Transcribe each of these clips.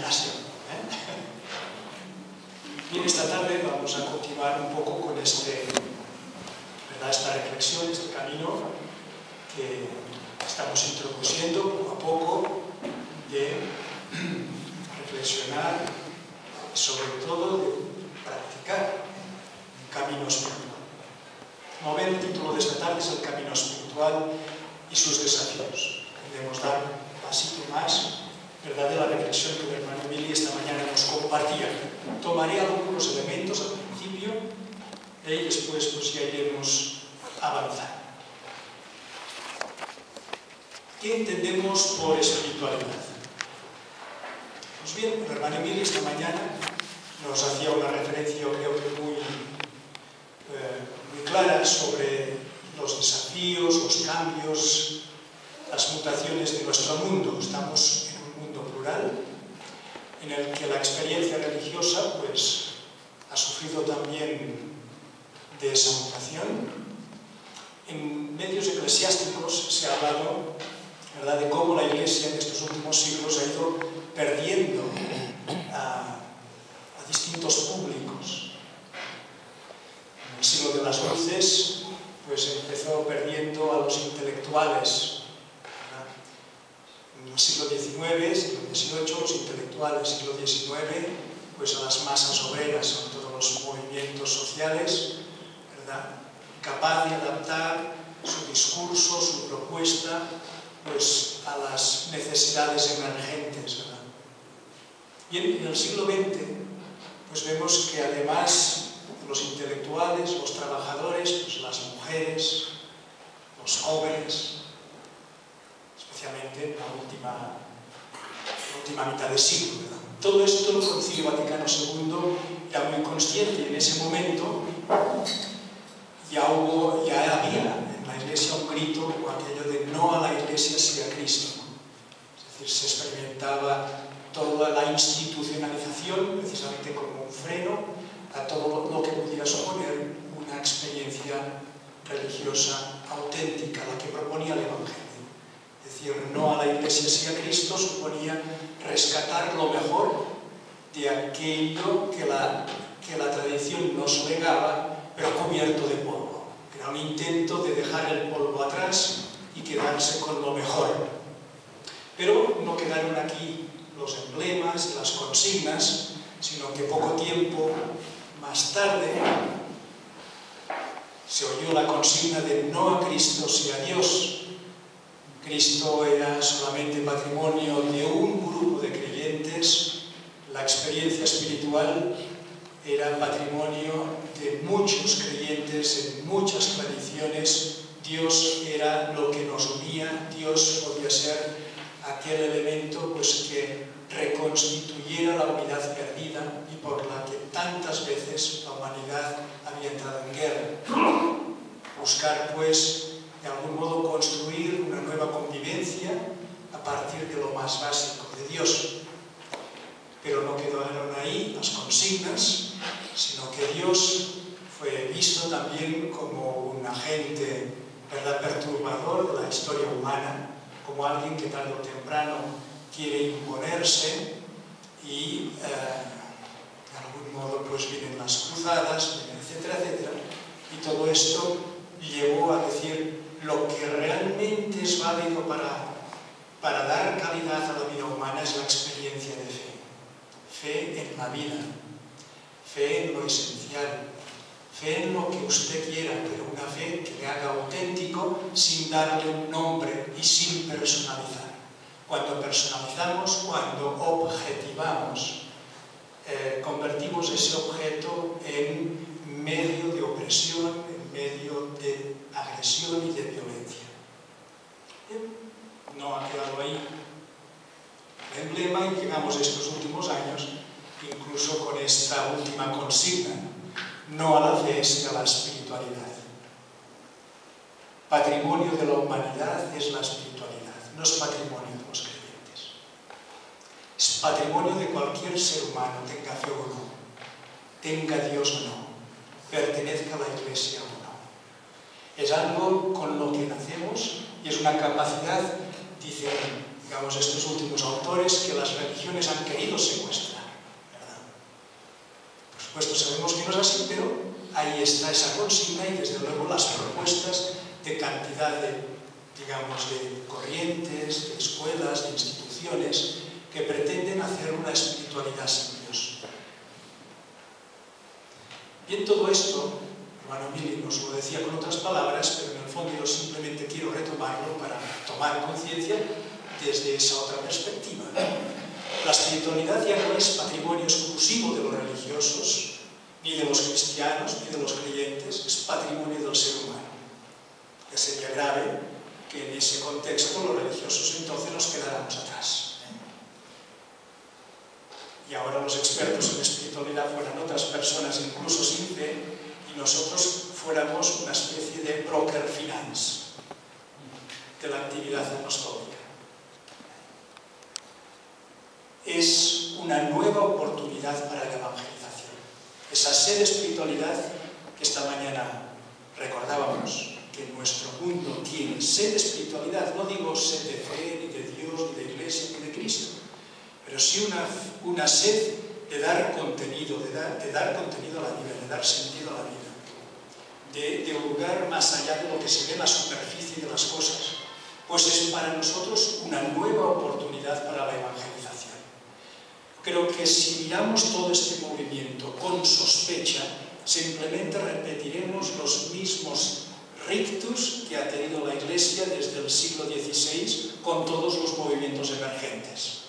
imaginación. Bien, esta tarde vamos a continuar un poco con esta reflexión, este camino que estamos introduciendo poco a poco de reflexionar y sobre todo de practicar un camino espiritual. Como ven, el título de esta tarde es el camino espiritual y sus desafíos. Queremos dar un pasito más, ¿verdad?, de la reflexión que el hermano Billy esta mañana nos compartía. Tomaré algunos elementos al principio y después pues ya iremos avanzando. ¿Qué entendemos por espiritualidad? Pues bien, el hermano Billy esta mañana nos hacía una referencia, yo creo que muy clara sobre los desafíos, los cambios, las mutaciones de nuestro mundo. Estamos en un mundo plural, en el que la experiencia religiosa pues, ha sufrido también de esa mutación. En medios eclesiásticos se ha hablado, ¿verdad?, de cómo la Iglesia en estos últimos siglos ha ido perdiendo a distintos públicos. En el siglo de las luces pues empezó perdiendo a los intelectuales. En el siglo XIX, siglo XVIII, los intelectuales, siglo XIX, pues a las masas obreras, son todos los movimientos sociales, ¿verdad?, capaz de adaptar su discurso, su propuesta, pues a las necesidades emergentes, ¿verdad? Y en el siglo XX, pues vemos que además de los intelectuales, los trabajadores, pues las mujeres, los jóvenes, especialmente en la última mitad del siglo, ¿verdad? Todo esto el Concilio Vaticano II era muy consciente, y en ese momento ya había en la Iglesia un grito o aquello de no a la Iglesia, sí a Cristo. Es decir, se experimentaba toda la institucionalización precisamente como un freno a todo lo que pudiera suponer una experiencia religiosa auténtica, la que proponía el Evangelio. Es decir, no a la Iglesia, sí a Cristo suponía rescatar lo mejor de aquello que la tradición nos legaba, pero cubierto de polvo. Era un intento de dejar el polvo atrás y quedarse con lo mejor. Pero no quedaron aquí los emblemas y las consignas, sino que poco tiempo más tarde se oyó la consigna de no a Cristo, sí a Dios. Cristo era solamente patrimonio de un grupo de creyentes, la experiencia espiritual era patrimonio de muchos creyentes en muchas tradiciones. Dios era lo que nos unía, Dios podía ser aquel elemento pues, que reconstituyera la unidad perdida y por la que tantas veces la humanidad había entrado en guerra. Buscar, pues, de algún modo construir una nueva convivencia a partir de lo más básico de Dios. Pero no quedaron ahí las consignas, sino que Dios fue visto también como un agente, ¿verdad?, perturbador de la historia humana, como alguien que tarde o temprano quiere imponerse y de algún modo pues vienen las cruzadas, etcétera, etcétera. Y todo esto llevó a decir lo que realmente es válido para dar calidad a la vida humana es la experiencia de fe. Fe en la vida, fe en lo esencial, fe en lo que usted quiera, pero una fe que le haga auténtico sin darle un nombre y sin personalizar. Cuando personalizamos, cuando objetivamos, convertimos ese objeto en medio de opresión, en medio de agresión y de violencia. No ha quedado ahí el emblema y llegamos estos últimos años incluso con esta última consigna: no a la fe, sino a la espiritualidad. Patrimonio de la humanidad es la espiritualidad, no es patrimonio de los creyentes. Es patrimonio de cualquier ser humano, tenga fe o no, tenga Dios o no, pertenezca a la Iglesia o no. Es algo con lo que nacemos y es una capacidad digamos, estos últimos autores que las religiones han querido secuestrar, ¿verdad? Por supuesto sabemos que no es así, pero ahí está esa consigna y desde luego las propuestas de cantidad de, digamos, de corrientes, de escuelas, de instituciones que pretenden hacer una espiritualidad sin Dios. Bien, todo esto, hermano Mili nos lo decía con otras palabras, pero en el fondo yo simplemente quiero retomarlo para tomar conciencia desde esa otra perspectiva. La espiritualidad ya no es patrimonio exclusivo de los religiosos, ni de los cristianos, ni de los creyentes, es patrimonio del ser humano. Ya sería grave que en ese contexto los religiosos entonces nos quedáramos atrás. Y ahora los expertos en espiritualidad fueran otras personas incluso sin fe y nosotros fuéramos una especie de broker finance de la actividad apostólica. Es una nueva oportunidad para la evangelización. Esa sed de espiritualidad que esta mañana recordábamos, que nuestro mundo tiene sed de espiritualidad, no digo sed de fe, ni de Dios, ni de Iglesia, ni de Cristo, pero sí una sed de dar contenido, de dar contenido a la vida, de dar sentido a la vida, de hurgar más allá de lo que se ve en la superficie de las cosas, pues es para nosotros una nueva oportunidad para la evangelización. Creo que si miramos todo este movimiento con sospecha, simplemente repetiremos los mismos rictus que ha tenido la Iglesia desde el siglo XVI con todos los movimientos emergentes.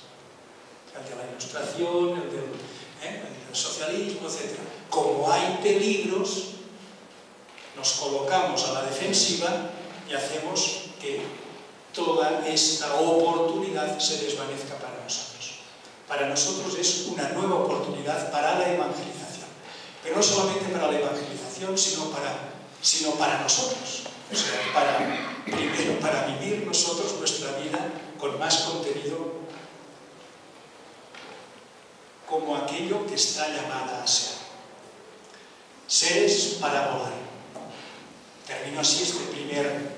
El de la Ilustración, el del socialismo, etc. Como hay peligros, nos colocamos a la defensiva y hacemos que toda esta oportunidad se desvanezca para nosotros. Para nosotros es una nueva oportunidad para la evangelización. Pero no solamente para la evangelización, sino para nosotros. O sea, primero para vivir nosotros nuestra vida con más contenido como aquello que está llamada a ser. Seres para volar. Termino así este primer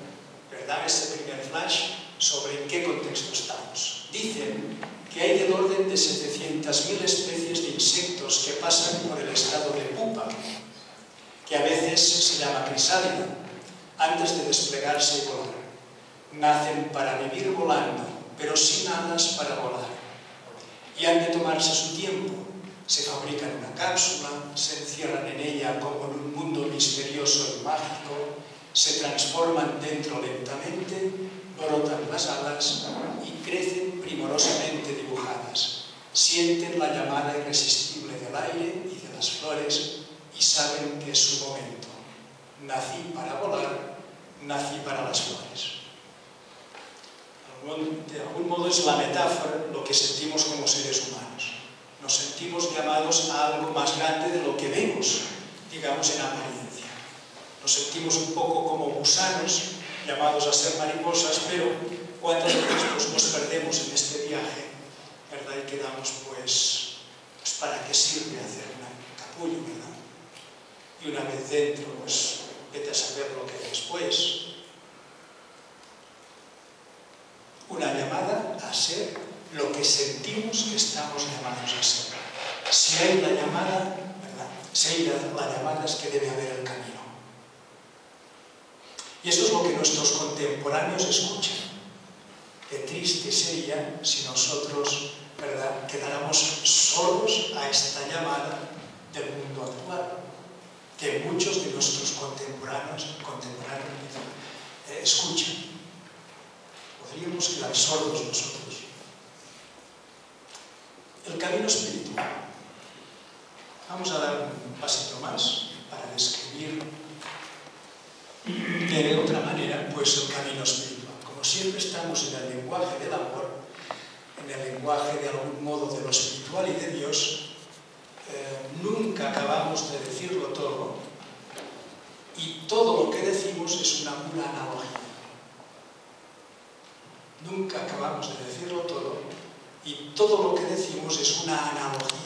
flash sobre en qué contexto estamos. Dicen que hay del orden de 700.000 especies de insectos que pasan por el estado de pupa, que a veces se llama crisálida, antes de desplegarse y volar. Nacen para vivir volando, pero sin alas para volar. Y han de tomarse su tiempo. Se fabrican una cápsula, se encierran en ella como en un mundo misterioso y mágico, se transforman dentro lentamente, brotan las alas y crecen primorosamente dibujadas. Sienten la llamada irresistible del aire y de las flores y saben que es su momento. Nací para volar, nací para las flores. De algún modo es la metáfora lo que sentimos como seres humanos. Nos sentimos llamados a algo más grande de lo que vemos, digamos en apariencia. Nos sentimos un poco como gusanos llamados a ser mariposas, pero cuántas veces nos perdemos en este viaje, ¿verdad? Y quedamos pues ¿para qué sirve hacer un capullo, verdad? Y una vez dentro, pues vete a saber lo que hay después. Una llamada a ser lo que sentimos que estamos llamados a ser. Si hay la llamada, ¿verdad? Si hay la llamada es que debe haber el camino. Y esto es lo que nuestros contemporáneos escuchan. Qué triste sería si nosotros, ¿verdad?, quedáramos sordos a esta llamada del mundo actual, que muchos de nuestros contemporáneos escuchan. Podríamos quedar sordos nosotros. El camino espiritual. Vamos a dar un pasito más para describir de otra manera pues el camino espiritual. Como siempre estamos en el lenguaje del amor, en el lenguaje de algún modo de lo espiritual y de Dios, nunca acabamos de decirlo todo y todo lo que decimos es una pura analogía. Nunca acabamos de decirlo todo y todo lo que decimos es una analogía.